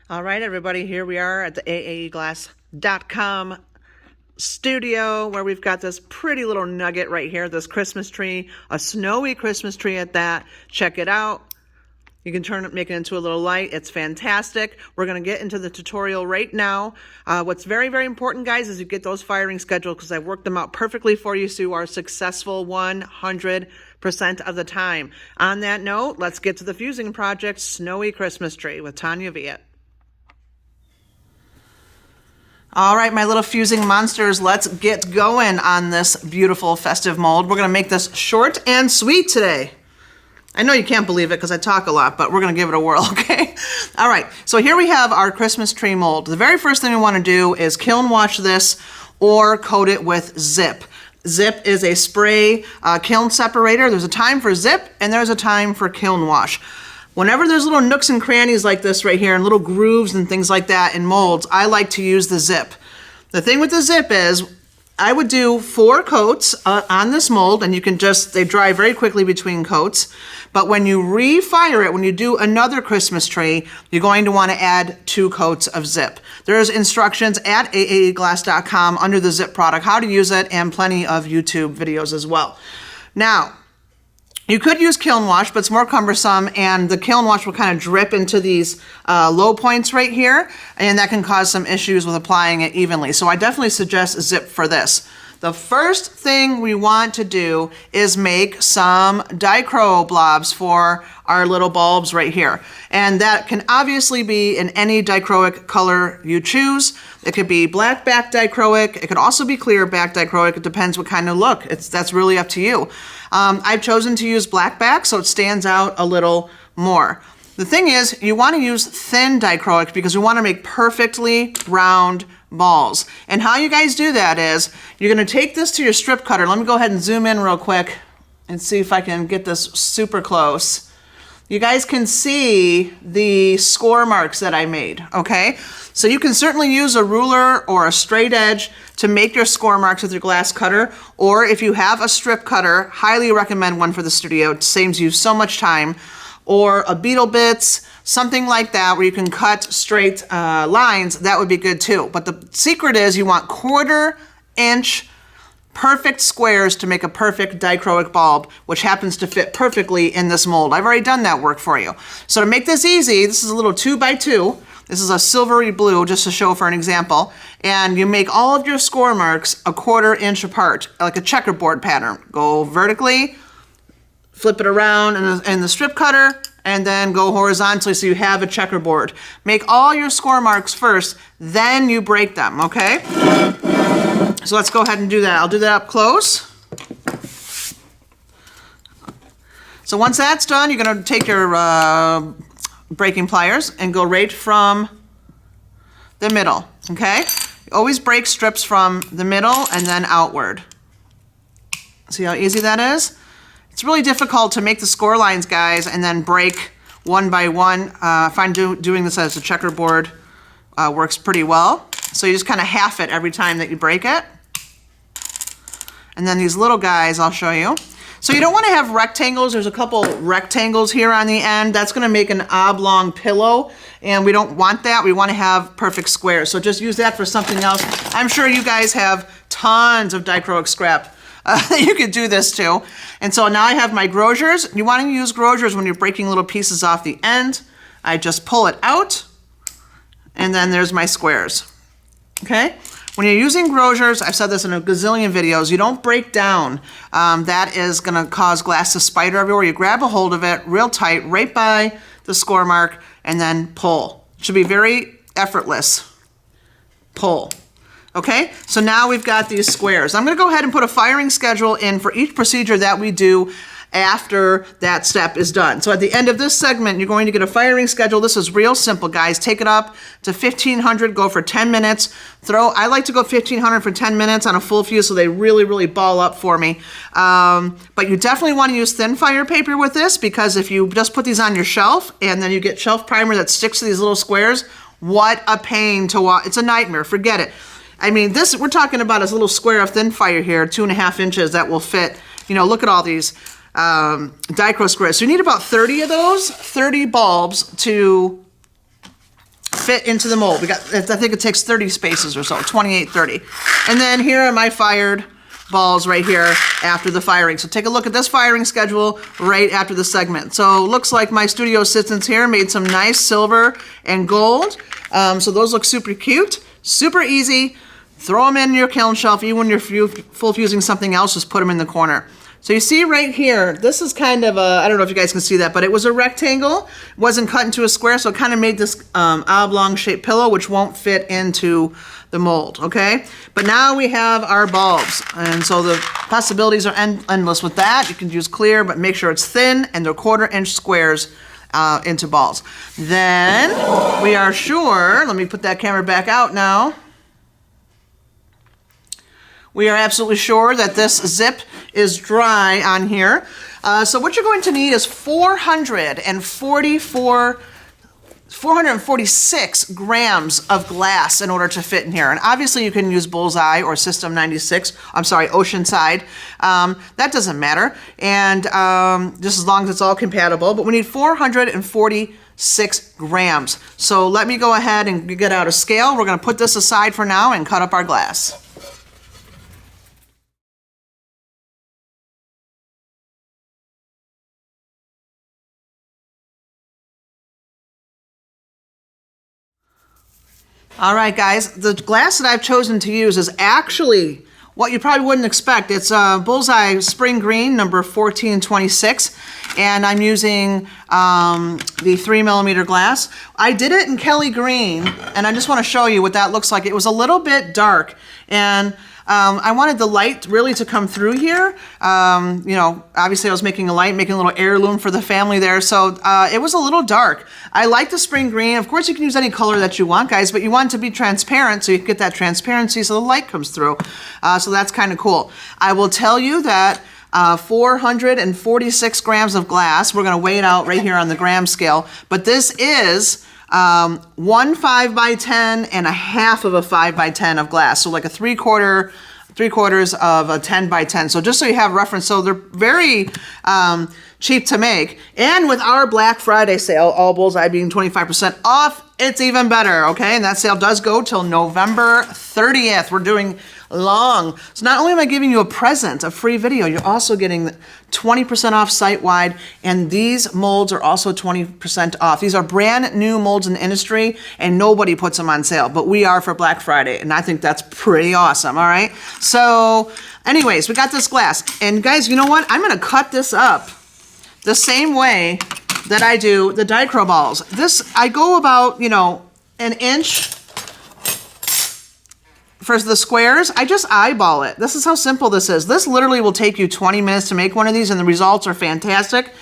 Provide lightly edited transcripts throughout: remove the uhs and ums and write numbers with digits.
All right, everybody, here we are at the aaeglass.com studio where we've got this pretty little nugget right here, this Christmas tree, a snowy Christmas tree at that. Check it out. You can make it into a little light. It's fantastic. We're going to get into the tutorial right now. What's very, very important, guys, is you get those firing scheduled because I've worked them out perfectly for you so you are successful 100% of the time. On that note, let's get to the fusing project, Snowy Christmas Tree with Tanya Veit. All right, my little fusing monsters, let's get going on this beautiful festive mold. We're gonna make this short and sweet today. I know you can't believe it because I talk a lot, but we're gonna give it a whirl, okay? All right, so here we have our Christmas tree mold. The very first thing we wanna do is kiln wash this or coat it with Zip. Zip is a spray kiln separator. There's a time for Zip and there's a time for kiln wash. Whenever there's little nooks and crannies like this right here and little grooves and things like that in molds, I like to use the Zip. The thing with the Zip is I would do 4 coats on this mold, and you can they dry very quickly between coats. But when you refire it, when you do another Christmas tree, you're going to want to add 2 coats of Zip. There's instructions at aaeglass.com under the Zip product, how to use it, and plenty of YouTube videos as well. Now, you could use kiln wash, but it's more cumbersome, and the kiln wash will kind of drip into these low points right here, and that can cause some issues with applying it evenly. So I definitely suggest Zip for this. The first thing we want to do is make some dichro blobs for our little bulbs right here. And that can obviously be in any dichroic color you choose. It could be black back dichroic. It could also be clear back dichroic. It depends what kind of look. That's really up to you. I've chosen to use black back so it stands out a little more. The thing is, you want to use thin dichroic because we want to make perfectly round balls. And how you guys do that is you're going to take this to your strip cutter. Let me go ahead and zoom in real quick and see if I can get this super close. You guys can see the score marks that I made, okay? So you can certainly use a ruler or a straight edge to make your score marks with your glass cutter, or if you have a strip cutter, highly recommend one for the studio. It saves you so much time. Or a beetle bits, something like that where you can cut straight lines, that would be good too. But the secret is you want 1/4 inch perfect squares to make a perfect dichroic bulb, which happens to fit perfectly in this mold. I've already done that work for you. So to make this easy, this is a little 2x2. This is a silvery blue, just to show for an example. And you make all of your score marks 1/4 inch apart, like a checkerboard pattern. Go vertically, flip it around in the strip cutter, and then go horizontally so you have a checkerboard. Make all your score marks first, then you break them, okay? So let's go ahead and do that. I'll do that up close. So once that's done, you're gonna take your breaking pliers and go right from the middle, okay? You always break strips from the middle and then outward. See how easy that is? It's really difficult to make the score lines, guys, and then break one by one. I find doing this as a checkerboard works pretty well. So you just kind of half it every time that you break it. And then these little guys, I'll show you. So you don't want to have rectangles. There's a couple rectangles here on the end. That's going to make an oblong pillow, and we don't want that. We want to have perfect squares. So just use that for something else. I'm sure you guys have tons of dichroic scrap. You could do this too. And so now I have my grosures. You want to use grosures when you're breaking little pieces off the end. I just pull it out, and then there's my squares. Okay? When you're using grosures, I've said this in a gazillion videos, you don't break down. That is going to cause glass to spider everywhere. You grab a hold of it real tight, right by the score mark, and then pull. It should be very effortless. Pull. Okay, so now we've got these squares. I'm gonna go ahead and put a firing schedule in for each procedure that we do after that step is done. So at the end of this segment, you're going to get a firing schedule. This is real simple, guys. Take it up to 1500, go for 10 minutes. I like to go 1500 for 10 minutes on a full fuse so they really, really ball up for me. But you definitely want to use thin fire paper with this, because if you just put these on your shelf and then you get shelf primer that sticks to these little squares, what a pain to watch. It's a nightmare, forget it. I mean, we're talking about this little square of thin fire here, 2.5 inches that will fit. You know, look at all these dichro squares. So you need about 30 of those, 30 bulbs to fit into the mold. I think it takes 30 spaces or so, 28, 30. And then here are my fired balls right here after the firing. So take a look at this firing schedule right after the segment. So looks like my studio assistants here made some nice silver and gold. So those look super cute, super easy. Throw them in your kiln shelf. Even when you're full fusing something else, just put them in the corner. So you see right here, this is kind of a, I don't know if you guys can see that, but it was a rectangle. It wasn't cut into a square, so it kind of made this oblong shaped pillow, which won't fit into the mold, okay? But now we have our bulbs, and so the possibilities are endless with that. You can use clear, but make sure it's thin, and they're 1/4 inch squares into balls. Then we are sure, let me put that camera back out now. We are absolutely sure that this zip is dry on here. So what you're going to need is 446 grams of glass in order to fit in here. And obviously you can use Bullseye or System 96, I'm sorry, Oceanside. That doesn't matter. And just as long as it's all compatible, but we need 446 grams. So let me go ahead and get out a scale. We're gonna put this aside for now and cut up our glass. All right, guys, the glass that I've chosen to use is actually what you probably wouldn't expect. It's Bullseye Spring Green, number 1426, and I'm using the 3mm glass. I did it in Kelly Green, and I just want to show you what that looks like. It was a little bit dark, and I wanted the light really to come through here. You know, obviously I was making a light, making a little heirloom for the family there, so it was a little dark. I like the spring green. Of course, you can use any color that you want, guys, but you want it to be transparent so you can get that transparency so the light comes through. So that's kind of cool. I will tell you that 446 grams of glass. We're going to weigh it out right here on the gram scale, but this is 1 5x10 and a half of a 5x10 of glass. So like a 3/4 of a 10x10. So just so you have reference, so they're very cheap to make. And with our Black Friday sale, all Bullseye being 25% off, it's even better, okay? And that sale does go till November 30th. We're doing long. So not only am I giving you a present, a free video, you're also getting 20% off site-wide, and these molds are also 20% off. These are brand new molds in the industry, and nobody puts them on sale, but we are for Black Friday, and I think that's pretty awesome, all right? So anyways, we got this glass, and guys, you know what? I'm gonna cut this up the same way that I do the dichro balls. This, I go about, you know, an inch for the squares. I just eyeball it. This is how simple this is. This literally will take you 20 minutes to make one of these, and the results are fantastic.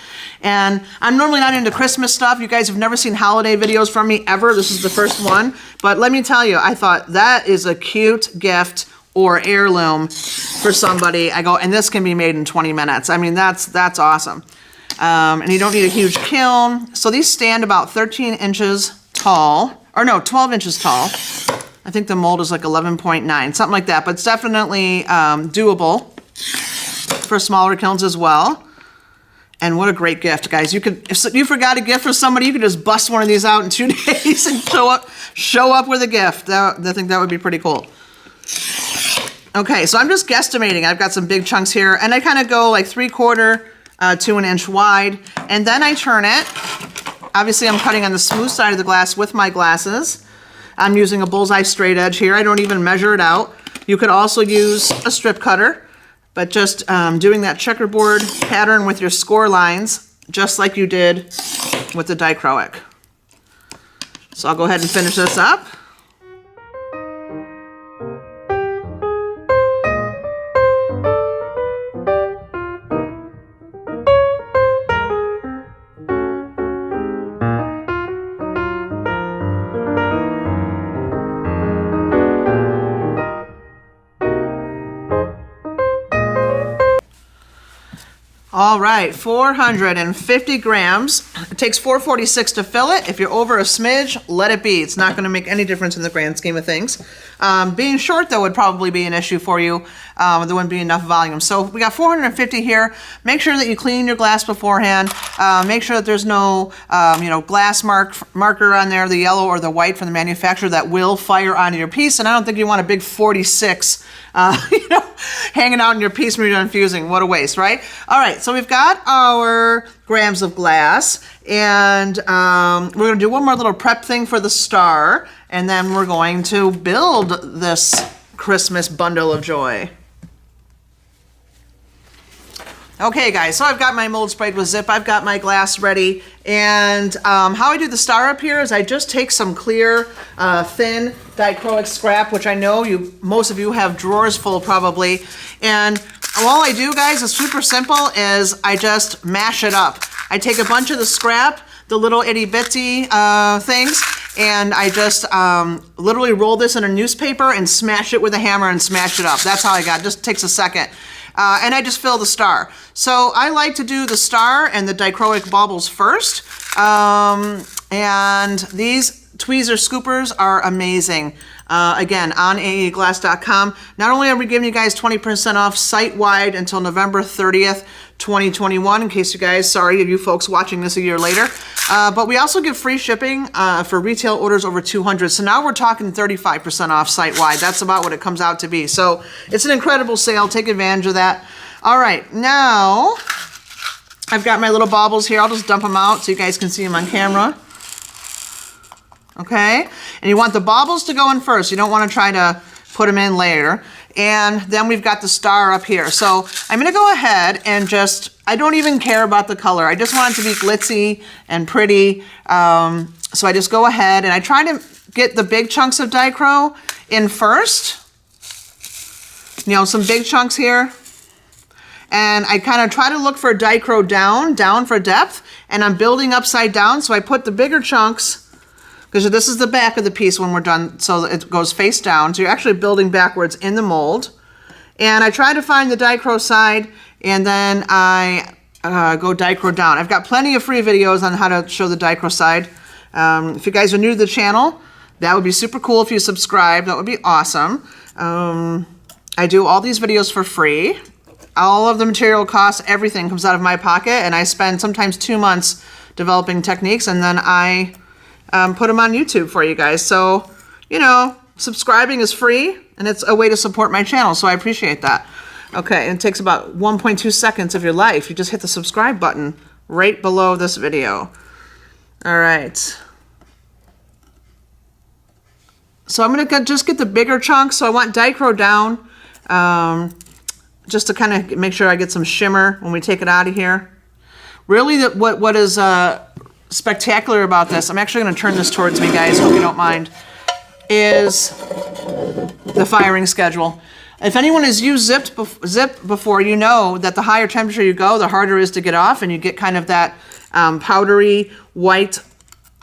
And I'm normally not into Christmas stuff. You guys have never seen holiday videos from me ever. This is the first one. But let me tell you, I thought that is a cute gift or heirloom for somebody. I go, and this can be made in 20 minutes. I mean, that's awesome. And you don't need a huge kiln. So these stand about 13 inches tall, or no, 12 inches tall. I think the mold is like 11.9, something like that, but it's definitely doable for smaller kilns as well. And what a great gift, guys. You could, if you forgot a gift for somebody, you could just bust one of these out in 2 days and show up with a gift. I think that would be pretty cool. Okay, so I'm just guesstimating. I've got some big chunks here, and I kind of go like 3/4 to an inch wide, and then I turn it. Obviously, I'm cutting on the smooth side of the glass with my glasses. I'm using a Bullseye straight edge here. I don't even measure it out. You could also use a strip cutter, but just doing that checkerboard pattern with your score lines, just like you did with the dichroic. So I'll go ahead and finish this up. All right, 450 grams It takes 446 to fill it. If you're over a smidge, let it be. It's not going to make any difference in the grand scheme of things. Being short, though, would probably be an issue for you. There wouldn't be enough volume. So we got 450 here. Make sure that you clean your glass beforehand. Make sure that there's no, glass marker on there, the yellow or the white from the manufacturer that will fire onto your piece. And I don't think you want a big 46, hanging out in your piece when you're done fusing. What a waste, right? All right, so we've got our grams of glass, and we're going to do one more little prep thing for the star, and then we're going to build this Christmas bundle of joy. Okay, guys, so I've got my mold sprayed with zip. I've got my glass ready, and how I do the star up here is I just take some clear, thin dichroic scrap, which I know most of you have drawers full probably, and all I do, guys, is super simple, is I just mash it up. I take a bunch of the scrap, the little itty bitty things, and I just literally roll this in a newspaper and smash it with a hammer and smash it up. That's how I got it. Just takes a second. And I just fill the star. So I like to do the star and the dichroic baubles first. And these tweezer scoopers are amazing. Again, on aaeglass.com. Not only are we giving you guys 20% off site-wide until November 30th, 2021, in case you guys, sorry, you folks watching this a year later, but we also give free shipping for retail orders over 200. So now we're talking 35% off site-wide. That's about what it comes out to be. So it's an incredible sale. Take advantage of that. All right, now I've got my little baubles here. I'll just dump them out so you guys can see them on camera. Okay, and you want the baubles to go in first. You don't want to try to put them in later. And then we've got the star up here. So I'm going to go ahead and I don't even care about the color. I just want it to be glitzy and pretty. So I just go ahead and I try to get the big chunks of dichro in first. Some big chunks here. And I kind of try to look for dichro down for depth. And I'm building upside down. So I put the bigger chunks, because this is the back of the piece when we're done, so it goes face down. So you're actually building backwards in the mold. And I try to find the dichro side, and then I go dichro down. I've got plenty of free videos on how to show the dichro side. If you guys are new to the channel, that would be super cool if you subscribe. That would be awesome. I do all these videos for free. All of the material costs, everything comes out of my pocket, and I spend sometimes 2 months developing techniques, and then I put them on YouTube for you guys. So, subscribing is free, and it's a way to support my channel, so I appreciate that. Okay, and it takes about 1.2 seconds of your life. You just hit the subscribe button right below this video. All right. So I'm going to just get the bigger chunks. So I want dichro down, just to kind of make sure I get some shimmer when we take it out of here. Really, what is spectacular about this, I'm actually going to turn this towards me, guys, hope you don't mind, is the firing schedule. If anyone has used zip before, you know that the higher temperature you go, the harder it is to get off, and you get kind of that powdery white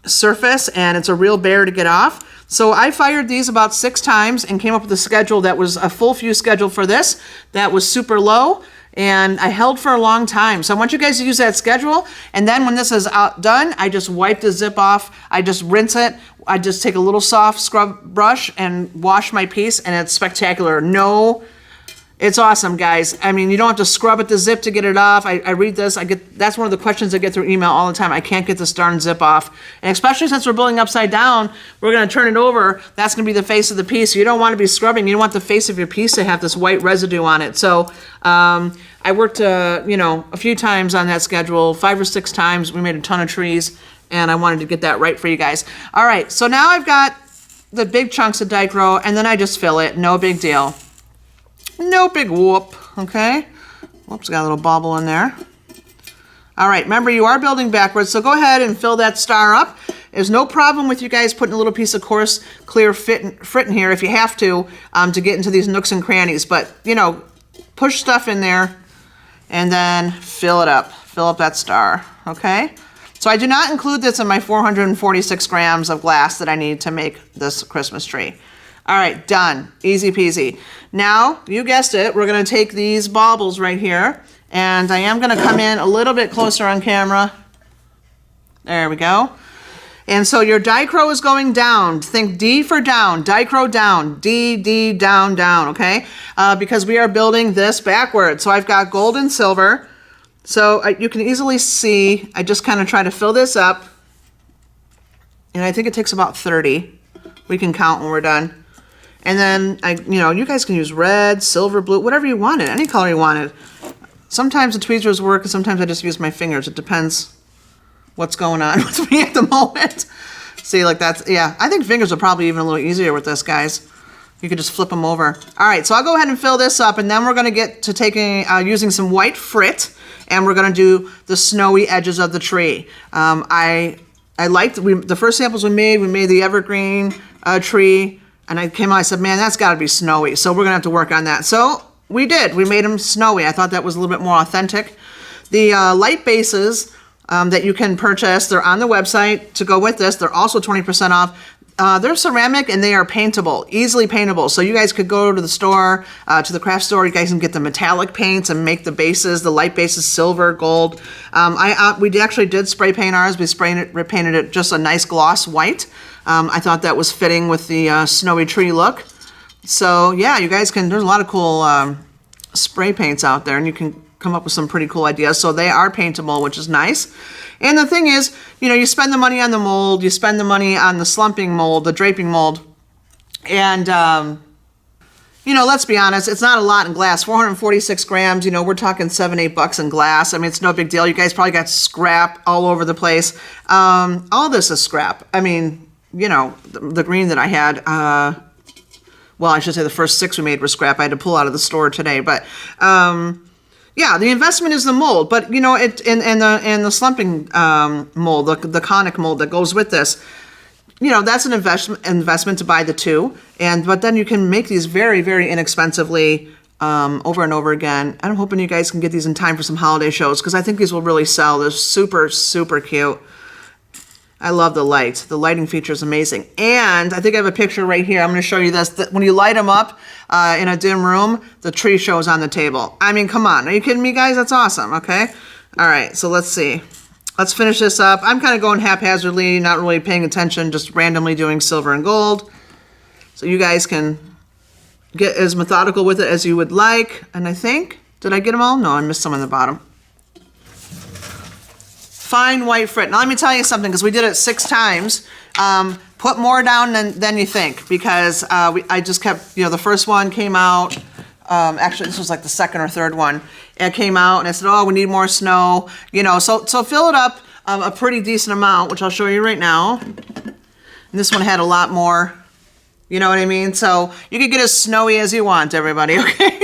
surface, and it's a real bear to get off. So I fired these about 6 times and came up with a schedule that was a full fuse schedule for this that was super low, and I held for a long time. So I want you guys to use that schedule, and then when this is done, I just wipe the zip off, I just rinse it, I just take a little soft scrub brush and wash my piece, and it's spectacular. It's awesome, guys. I mean, you don't have to scrub at the zip to get it off. I read this, that's one of the questions I get through email all the time. I can't get this darn zip off. And especially since we're building upside down, we're gonna turn it over. That's gonna be the face of the piece. You don't wanna be scrubbing. You don't want the face of your piece to have this white residue on it. So I worked, a few times on that schedule, 5 or 6 times. We made a ton of trees, and I wanted to get that right for you guys. All right, so now I've got the big chunks of dichro, and then I just fill it. No big deal. No big whoop, okay? Whoops, got a little bobble in there. All right, remember you are building backwards, so go ahead and fill that star up. There's no problem with you guys putting a little piece of coarse, clear frit in here if you have to get into these nooks and crannies. But, push stuff in there and then fill it up. Fill up that star, okay? So I do not include this in my 446 grams of glass that I need to make this Christmas tree. All right, done. Easy peasy. Now, you guessed it, we're gonna take these baubles right here, and I am gonna come in a little bit closer on camera. There we go. And so your dichro is going down. Think D for down, dichro down, D, D, down, down, okay? Because we are building this backwards. So I've got gold and silver. So you can easily see, I just kind of try to fill this up. And I think it takes about 30. We can count when we're done. And then, you guys can use red, silver, blue, whatever you wanted, any color you wanted. Sometimes the tweezers work, and sometimes I just use my fingers. It depends what's going on with me at the moment. See, like that's, yeah, I think fingers are probably even a little easier with this, guys. You could just flip them over. All right, so I'll go ahead and fill this up, and then we're gonna get to taking, using some white frit, and we're gonna do the snowy edges of the tree. I liked, the first samples we made the evergreen tree, and I came out, I said, man, that's gotta be snowy. So we're gonna have to work on that. So we did, we made them snowy. I thought that was a little bit more authentic. The light bases, that you can purchase. They're on the website to go with this. They're also 20% off. They're ceramic and they are paintable, easily paintable. So you guys could go to the store, to the craft store. You guys can get the metallic paints and make the bases, the light bases, silver, gold. We actually did spray paint ours. We painted it just a nice gloss white. I thought that was fitting with the snowy tree look. So yeah, you guys can, there's a lot of cool spray paints out there, and you can come up with some pretty cool ideas. So they are paintable, which is nice. And the thing is, you spend the money on the mold, you spend the money on the slumping mold, the draping mold, and let's be honest, it's not a lot in glass. 446 grams, we're talking $7-8 in glass. I mean, it's no big deal. You guys probably got scrap all over the place. All this is scrap. I mean, the green that I had, well, I should say the first 6 we made were scrap. I had to pull out of the store today, but yeah, the investment is the mold, but and the slumping mold, the conic mold that goes with this, that's an investment to buy the 2, but then you can make these very, very inexpensively over and over again. And I'm hoping you guys can get these in time for some holiday shows, because I think these will really sell. They're super, super cute. I love the light. The lighting feature is amazing. And I think I have a picture right here. I'm going to show you this. That when you light them up in a dim room, the tree shows on the table. I mean, come on. Are you kidding me, guys? That's awesome, okay? All right, so let's see. Let's finish this up. I'm kind of going haphazardly, not really paying attention, just randomly doing silver and gold. So you guys can get as methodical with it as you would like. And I think, did I get them all? No, I missed some on the bottom. Fine white frit. Now let me tell you something, because we did it 6 times. Put more down than you think, because I just kept, the first one came out. Actually, this was like the second or third one. It came out, and I said, oh, we need more snow. So fill it up a pretty decent amount, which I'll show you right now. And this one had a lot more. You know what I mean? So you can get as snowy as you want, everybody, okay?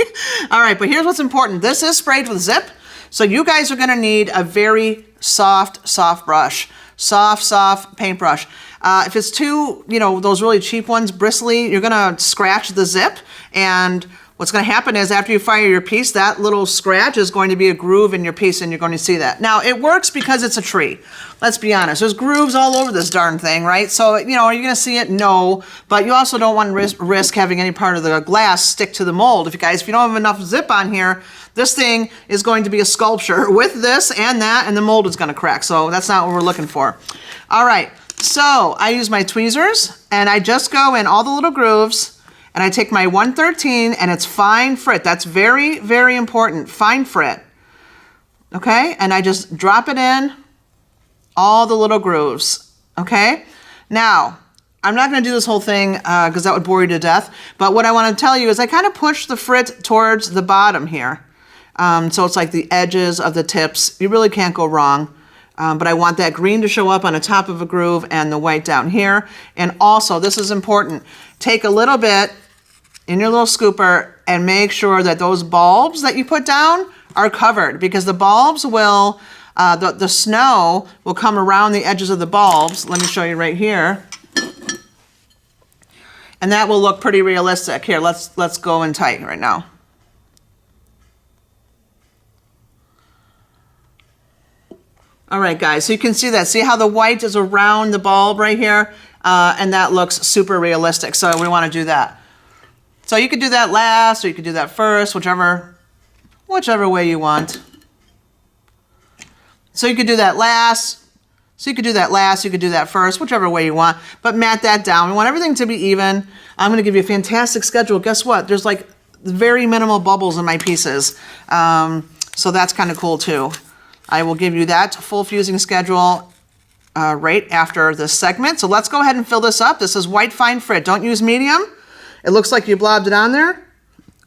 All right, but here's what's important. This is sprayed with zip. So you guys are gonna need a very soft brush. Soft paintbrush. If it's too, those really cheap ones, bristly, you're gonna scratch the zip, and what's gonna happen is after you fire your piece, that little scratch is going to be a groove in your piece, and you're going to see that. Now, it works because it's a tree. Let's be honest, there's grooves all over this darn thing, right? So, are you gonna see it? No, but you also don't want to risk having any part of the glass stick to the mold. If you don't have enough zip on here, this thing is going to be a sculpture with this and that, and the mold is gonna crack. So that's not what we're looking for. All right, so I use my tweezers, and I just go in all the little grooves, and I take my 113, and it's fine frit. That's very, very important, fine frit. Okay, and I just drop it in all the little grooves, okay? Now, I'm not gonna do this whole thing because that would bore you to death, but what I wanna tell you is I kind of push the frit towards the bottom here. So it's like the edges of the tips. You really can't go wrong. But I want that green to show up on the top of a groove and the white down here. And also, this is important, take a little bit in your little scooper and make sure that those bulbs that you put down are covered, because the bulbs will, the snow will come around the edges of the bulbs. Let me show you right here. And that will look pretty realistic. Here, let's go in tight right now. All right, guys, so you can see that. See how the white is around the bulb right here? And that looks super realistic, so we want to do that. So you could do that last, or you could do that first, whichever way you want. So you could do that last, So you could do that last, you could do that first, whichever way you want, but mat that down. We want everything to be even. I'm gonna give you a fantastic schedule. Guess what? There's like very minimal bubbles in my pieces. So that's kind of cool too. I will give you that full fusing schedule right after this segment. So let's go ahead and fill this up. This is white fine frit. Don't use medium. It looks like you blobbed it on there.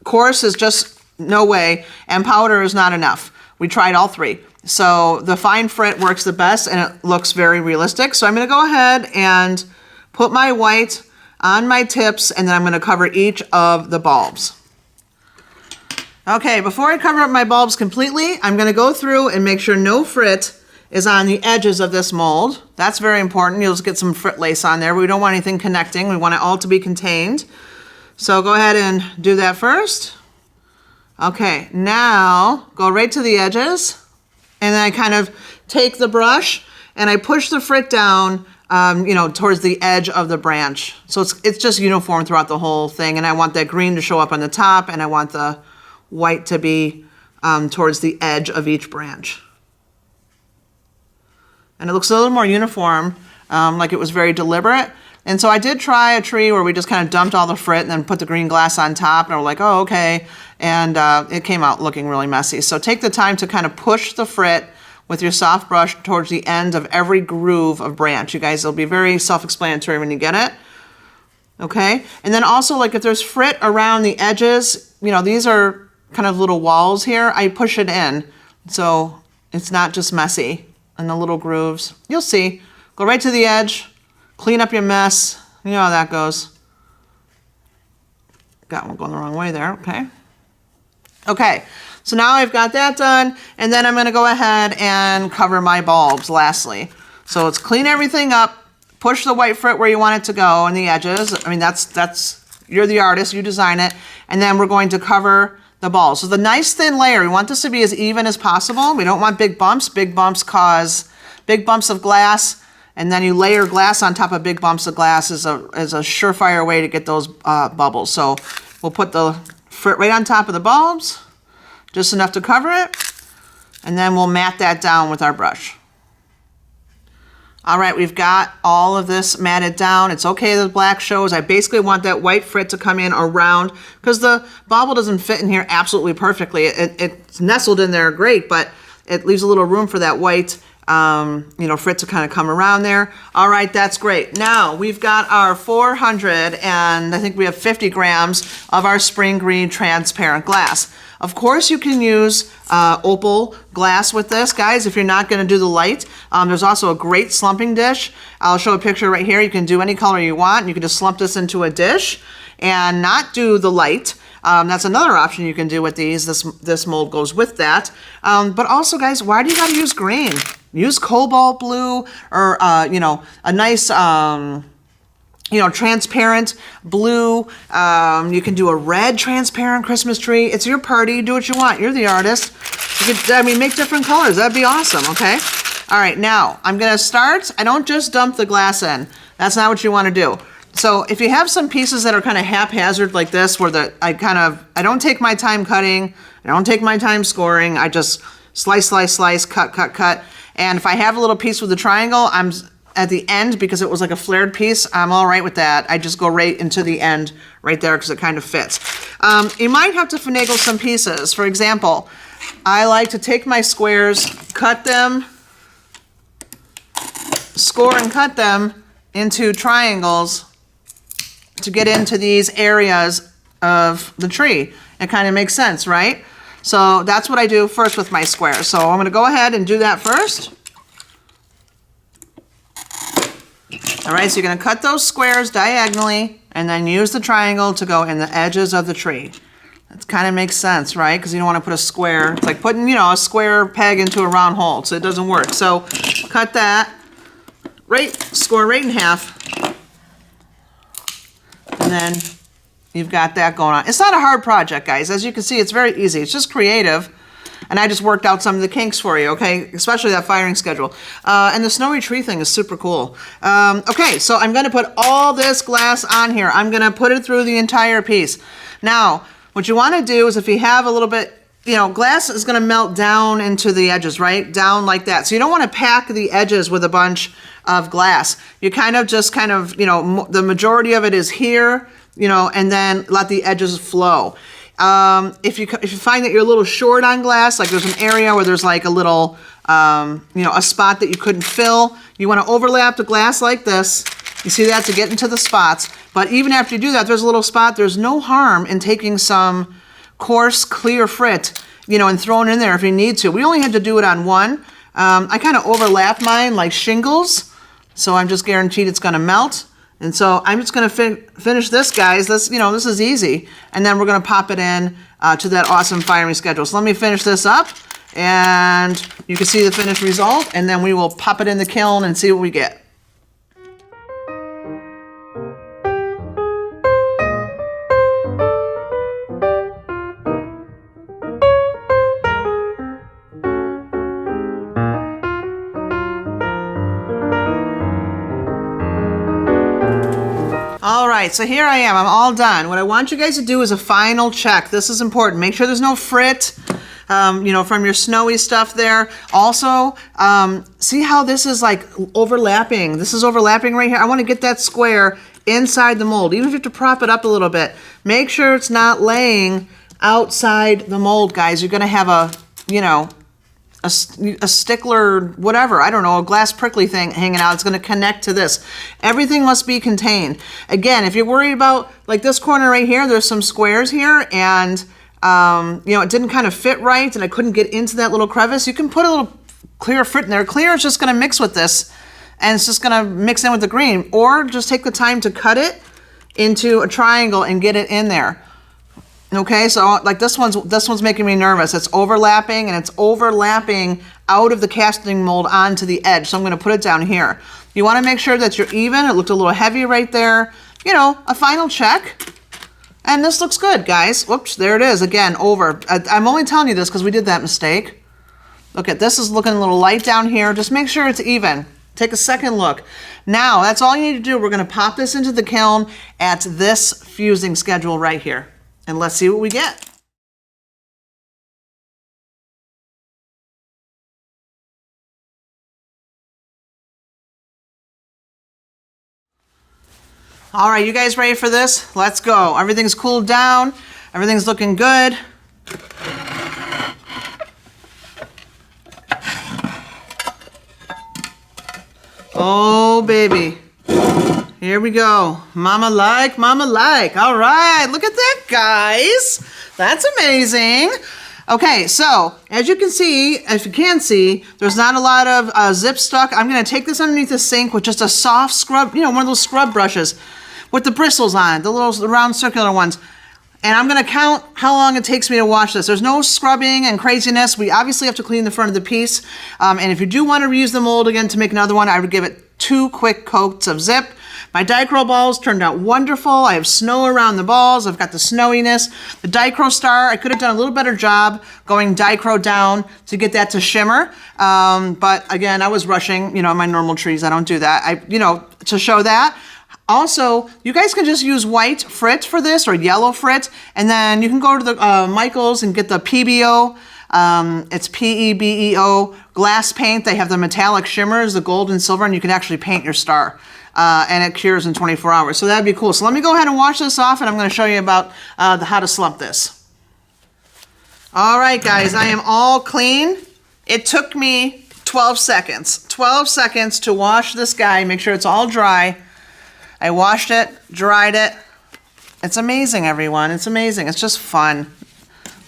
Coarse is just no way, and powder is not enough. We tried all three. So the fine frit works the best and it looks very realistic. So I'm gonna go ahead and put my white on my tips and then I'm gonna cover each of the bulbs. Okay, before I cover up my bulbs completely, I'm gonna go through and make sure no frit is on the edges of this mold. That's very important. You'll just get some frit lace on there. We don't want anything connecting. We want it all to be contained. So go ahead and do that first. Okay, now go right to the edges. And then I kind of take the brush and I push the frit down, towards the edge of the branch. So it's just uniform throughout the whole thing. And I want that green to show up on the top and I want the white to be towards the edge of each branch. And it looks a little more uniform, like it was very deliberate. And so I did try a tree where we just kind of dumped all the frit and then put the green glass on top and we're like, oh, okay. And it came out looking really messy. So take the time to kind of push the frit with your soft brush towards the end of every groove of branch. You guys, it'll be very self-explanatory when you get it. Okay, and then also like if there's frit around the edges, these are kind of little walls here, I push it in. So it's not just messy in the little grooves. You'll see, go right to the edge. Clean up your mess. You know how that goes. Got one going the wrong way there, okay. Okay, so now I've got that done, and then I'm gonna go ahead and cover my bulbs lastly. So let's clean everything up, push the white frit where you want it to go on the edges. I mean, that's you're the artist, you design it, and then we're going to cover the bulbs. So the nice thin layer, we want this to be as even as possible. We don't want big bumps. Big bumps cause big bumps of glass. And then you layer glass on top of big bumps of glass is a surefire way to get those bubbles. So we'll put the frit right on top of the bulbs, just enough to cover it, and then we'll mat that down with our brush. All right, we've got all of this matted down. It's okay the black shows. I basically want that white frit to come in around, because the bobble doesn't fit in here absolutely perfectly. It's nestled in there great, but it leaves a little room for that white frit to kind of come around there. All right, that's great. Now we've got our 400 and I think we have 50 grams of our spring green transparent glass. Of course you can use opal glass with this, guys, if you're not gonna do the light. There's also a great slumping dish. I'll show a picture right here. You can do any color you want. You can just slump this into a dish and not do the light. That's another option you can do with these. This mold goes with that. But also, guys, why do you gotta use green? Use cobalt blue or, a nice, transparent blue. You can do a red transparent Christmas tree. It's your party. Do what you want. You're the artist. You could, make different colors. That'd be awesome, okay? All right, now I'm gonna start. I don't just dump the glass in. That's not what you wanna do. So if you have some pieces that are kind of haphazard like this, where I don't take my time cutting, I don't take my time scoring, I just slice, slice, slice, cut, cut, cut. And if I have a little piece with a triangle, I'm at the end because it was like a flared piece, I'm all right with that. I just go right into the end right there because it kind of fits. You might have to finagle some pieces. For example, I like to take my squares, cut them, score and cut them into triangles to get into these areas of the tree. It kind of makes sense, right? So that's what I do first with my squares. So I'm gonna go ahead and do that first. All right, so you're gonna cut those squares diagonally and then use the triangle to go in the edges of the tree. That kind of makes sense, right? Because you don't want to put a square. It's like putting, a square peg into a round hole, so it doesn't work. So cut that, score right in half. And then you've got that going on. It's not a hard project, guys. As you can see, it's very easy. It's just creative. And I just worked out some of the kinks for you, okay? Especially that firing schedule. And the snowy tree thing is super cool. Okay, so I'm gonna put all this glass on here. I'm gonna put it through the entire piece. Now, what you wanna do is if you have a little bit you know, glass is going to melt down into the edges, right? Down like that. So you don't want to pack the edges with a bunch of glass. You kind of just you know, the majority of it is here, you know, and then let the edges flow. If you find that you're a little short on glass, like there's an area where there's like a little, you know, a spot that you couldn't fill, you want to overlap the glass like this. You see that to get into the spots. But even after you do that, there's a little spot. There's no harm in taking some coarse, clear frit, you know, and throwing it in there if you need to. We only had to do it on one. I kind of overlap mine like shingles, so I'm just guaranteed it's going to melt. And so I'm just going to finish this, guys. This, you know, this is easy. And then we're going to pop it in to that awesome firing schedule. So let me finish this up, and you can see the finished result, and then we will pop it in the kiln and see what we get. All right, so here I am. I'm all done. What I want you guys to do is a final check. This is important. Make sure there's no frit, you know, from your snowy stuff there. Also, see how this is like overlapping. This is overlapping right here. I want to get that square inside the mold. Even if you have to prop it up a little bit, make sure it's not laying outside the mold, guys. You're going to have a, you know, a stickler, whatever, I don't know, a glass prickly thing hanging out. It's going to connect to this. Everything must be contained. Again, if you're worried about like this corner right here, there's some squares here, and you know, it didn't kind of fit right, and I couldn't get into that little crevice. You can put a little clear frit in there. Clear is just going to mix with this, and it's just going to mix in with the green. Or just take the time to cut it into a triangle and get it in there. Okay, so like this one's making me nervous. It's overlapping, and it's overlapping out of the casting mold onto the edge. So I'm going to put it down here. You want to make sure that you're even. It looked a little heavy right there. You know, a final check. And this looks good, guys. Whoops, there it is again, over. I'm only telling you this because we did that mistake. Look at this, is looking a little light down here. Just make sure it's even. Take a second look. Now, that's all you need to do. We're going to pop this into the kiln at this fusing schedule right here. And let's see what we get. All right, you guys ready for this? Let's go. Everything's cooled down. Everything's looking good. Oh, baby. Here we go. Mama like, mama like. All right, look at that, guys. That's amazing. Okay, so as you can see, if you can see, there's not a lot of zip stuck. I'm gonna take this underneath the sink with just a soft scrub, you know, one of those scrub brushes with the bristles on it, the little round circular ones. And I'm gonna count how long it takes me to wash this. There's no scrubbing and craziness. We obviously have to clean the front of the piece. And if you do wanna reuse the mold again to make another one, I would give it 2 quick coats of zip. My dichro balls turned out wonderful. I have snow around the balls. I've got the snowiness. The dichro star, I could have done a little better job going dichro down to get that to shimmer. But again, I was rushing, you know, my normal trees. I don't do that. You know, to show that. Also, you guys can just use white frit for this, or yellow frit, and then you can go to the Michaels and get the PBO. It's PEBEO glass paint. They have the metallic shimmers, the gold and silver, and you can actually paint your star. And it cures in 24 hours. So that'd be cool. So let me go ahead and wash this off, and I'm going to show you about how to slump this. All right, guys, I am all clean. It took me 12 seconds. 12 seconds to wash this guy, make sure it's all dry. I washed it, dried it. It's amazing, everyone. It's amazing. It's just fun.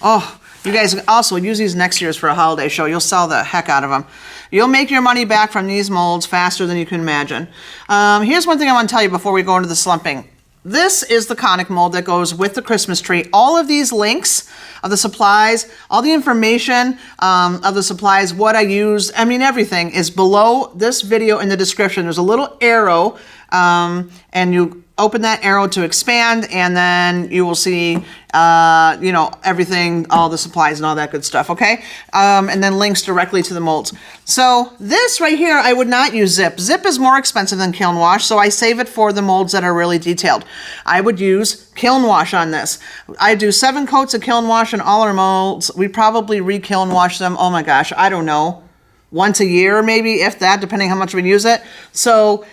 Oh, you guys also use these next year's for a holiday show. You'll sell the heck out of them. You'll make your money back from these molds faster than you can imagine. Here's one thing I want to tell you before we go into the slumping. This is the conic mold that goes with the Christmas tree. All of these links of the supplies, all the information of the supplies, what I use, I mean, everything is below this video in the description. There's a little arrow, and you open that arrow to expand, and then you will see, you know, everything, all the supplies and all that good stuff, okay? And then links directly to the molds. So this right here, I would not use Zip. Zip is more expensive than kiln wash, so I save it for the molds that are really detailed. I would use kiln wash on this. I do 7 coats of kiln wash on all our molds. We probably re-kiln wash them, oh my gosh, I don't know, once a year, maybe, if that, depending how much we use it. So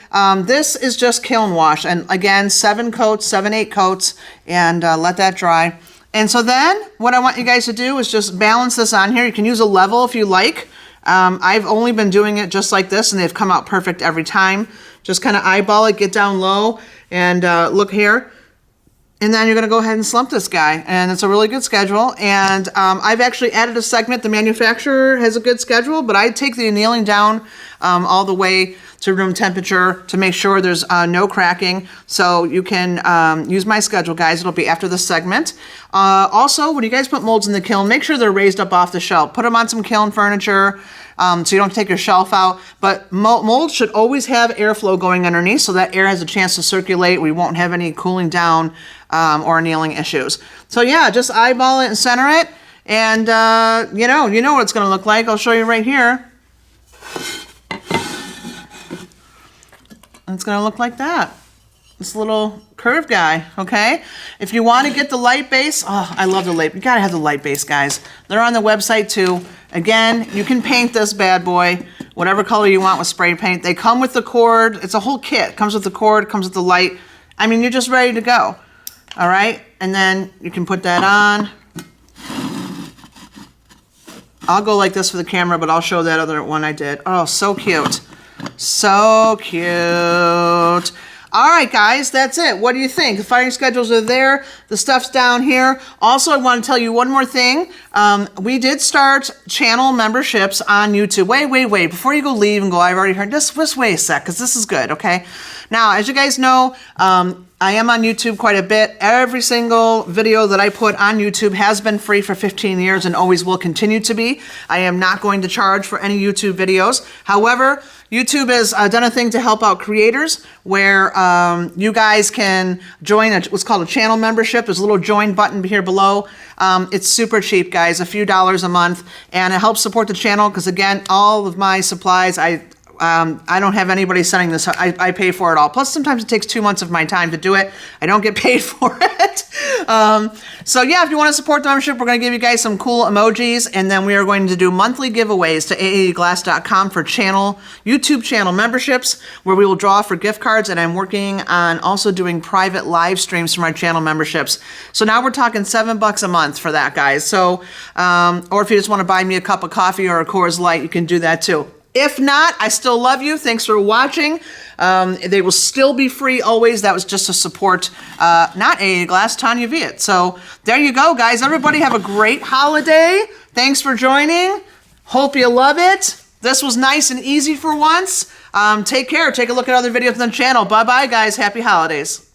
this is just kiln wash. And again, 7 coats, 7, 8 coats, and let that dry. And so then what I want you guys to do is just balance this on here. You can use a level if you like. I've only been doing it just like this, and they've come out perfect every time. Just kind of eyeball it, get down low, and look here. And then you're going to go ahead and slump this guy. And it's a really good schedule. And I've actually added a segment. The manufacturer has a good schedule, but I take the annealing down all the way to room temperature to make sure there's no cracking. So you can use my schedule, guys. It'll be after this segment. Also, when you guys put molds in the kiln, make sure they're raised up off the shelf. Put them on some kiln furniture. So you don't take your shelf out, but molds should always have airflow going underneath so that air has a chance to circulate. We won't have any cooling down or annealing issues. So yeah, just eyeball it and center it, and you know what it's going to look like. I'll show you right here. It's going to look like that. This little curved guy, okay? If you want to get the light base, oh, I love the light. You got to have the light base, guys. They're on the website too. Again, you can paint this bad boy whatever color you want with spray paint. They come with the cord. It's a whole kit. Comes with the cord, comes with the light. I mean, you're just ready to go. All right? And then you can put that on. I'll go like this for the camera, but I'll show that other one I did. Oh, so cute. So cute. All right, guys, that's it. What do you think? The firing schedules are there. The stuff's down here. Also, I want to tell you one more thing. We did start channel memberships on YouTube. Wait. Before you go leave and go, I've already heard this. Just wait a sec, because this is good, okay? Now, as you guys know, I am on YouTube quite a bit. Every single video that I put on YouTube has been free for 15 years and always will continue to be. I am not going to charge for any YouTube videos. However, YouTube has done a thing to help out creators where you guys can join what's called a channel membership. There's a little join button here below. It's super cheap, guys, a few dollars a month, and it helps support the channel because, again, all of my supplies, I don't have anybody sending this. I pay for it all. Plus, sometimes it takes 2 months of my time to do it. I don't get paid for it. So yeah, if you want to support the membership, we're going to give you guys some cool emojis, and then we are going to do monthly giveaways to aaeglass.com for YouTube channel memberships, where we will draw for gift cards, and I'm working on also doing private live streams from our channel memberships. So now we're talking $7 a month for that, guys. So, or if you just want to buy me a cup of coffee or a Coors Light, you can do that too. If not, I still love you. Thanks for watching. They will still be free always. That was just to support, not aaeglass, Tanya Veit. So there you go, guys. Everybody have a great holiday. Thanks for joining. Hope you love it. This was nice and easy for once. Take care. Take a look at other videos on the channel. Bye-bye, guys. Happy holidays.